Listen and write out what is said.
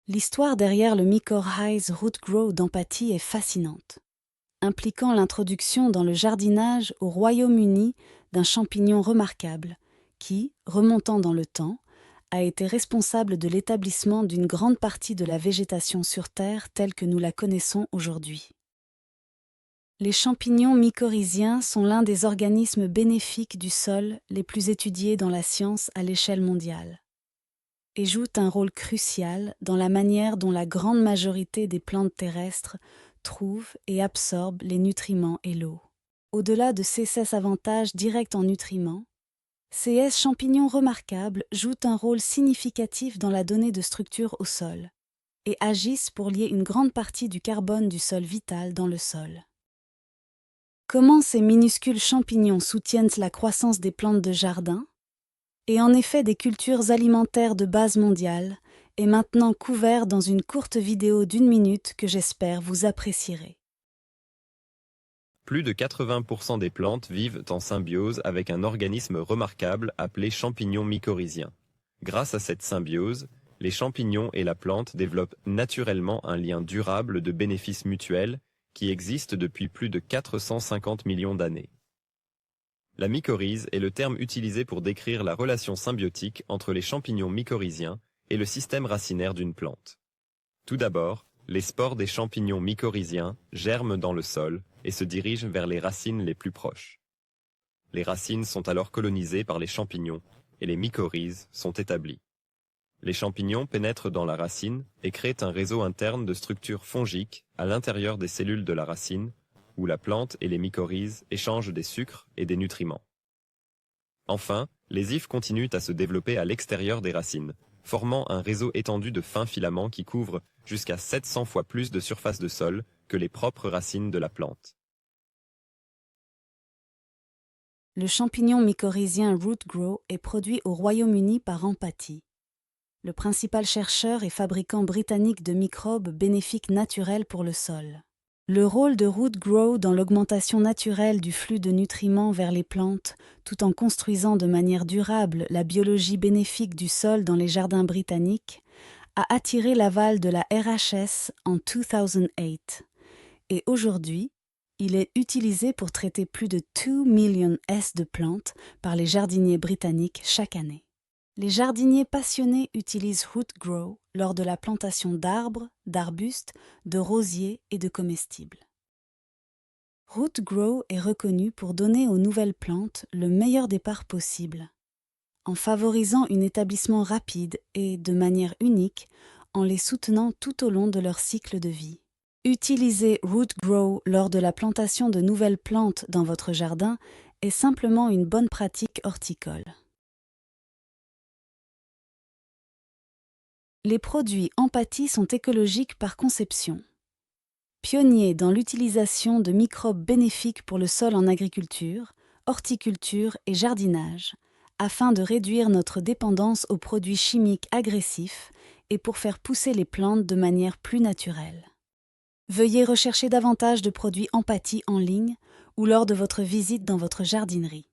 L'histoire derrière le Mycorrhiza Root Grow d'Empathie est fascinante, impliquant l'introduction dans le jardinage au Royaume-Uni d'un champignon remarquable qui, remontant dans le temps, a été responsable de l'établissement d'une grande partie de la végétation sur Terre telle que nous la connaissons aujourd'hui. Les champignons mycorrhiziens sont l'un des organismes bénéfiques du sol les plus étudiés dans la science à l'échelle mondiale et jouent un rôle crucial dans la manière dont la grande majorité des plantes terrestres trouvent et absorbent les nutriments et l'eau. Au-delà de ces avantages directs en nutriments, ces champignons remarquables jouent un rôle significatif dans la donnée de structure au sol et agissent pour lier une grande partie du carbone du sol vital dans le sol. Comment ces minuscules champignons soutiennent la croissance des plantes de jardin? Et en effet, des cultures alimentaires de base mondiale est maintenant couvert dans une courte vidéo d'1 minute que j'espère vous apprécierez. Plus de 80% des plantes vivent en symbiose avec un organisme remarquable appelé champignon mycorhizien. Grâce à cette symbiose, les champignons et la plante développent naturellement un lien durable de bénéfices mutuels qui existe depuis plus de 450 millions d'années. La mycorhize est le terme utilisé pour décrire la relation symbiotique entre les champignons mycorhiziens et le système racinaire d'une plante. Tout d'abord, les spores des champignons mycorhiziens germent dans le sol et se dirigent vers les racines les plus proches. Les racines sont alors colonisées par les champignons et les mycorhizes sont établies. Les champignons pénètrent dans la racine et créent un réseau interne de structures fongiques à l'intérieur des cellules de la racine, où la plante et les mycorhizes échangent des sucres et des nutriments. Enfin, les hyphes continuent à se développer à l'extérieur des racines, formant un réseau étendu de fins filaments qui couvrent jusqu'à 700 fois plus de surface de sol que les propres racines de la plante. Le champignon mycorhizien Root Grow est produit au Royaume-Uni par Empathie, le principal chercheur et fabricant britannique de microbes bénéfiques naturels pour le sol. Le rôle de Root Grow dans l'augmentation naturelle du flux de nutriments vers les plantes, tout en construisant de manière durable la biologie bénéfique du sol dans les jardins britanniques, a attiré l'aval de la RHS en 2008. Et aujourd'hui, il est utilisé pour traiter plus de 2 millions de plantes par les jardiniers britanniques chaque année. Les jardiniers passionnés utilisent Root Grow lors de la plantation d'arbres, d'arbustes, de rosiers et de comestibles. Root Grow est reconnu pour donner aux nouvelles plantes le meilleur départ possible, en favorisant un établissement rapide et, de manière unique, en les soutenant tout au long de leur cycle de vie. Utiliser Root Grow lors de la plantation de nouvelles plantes dans votre jardin est simplement une bonne pratique horticole. Les produits Empathie sont écologiques par conception. Pionniers dans l'utilisation de microbes bénéfiques pour le sol en agriculture, horticulture et jardinage, afin de réduire notre dépendance aux produits chimiques agressifs et pour faire pousser les plantes de manière plus naturelle. Veuillez rechercher davantage de produits Empathie en ligne ou lors de votre visite dans votre jardinerie.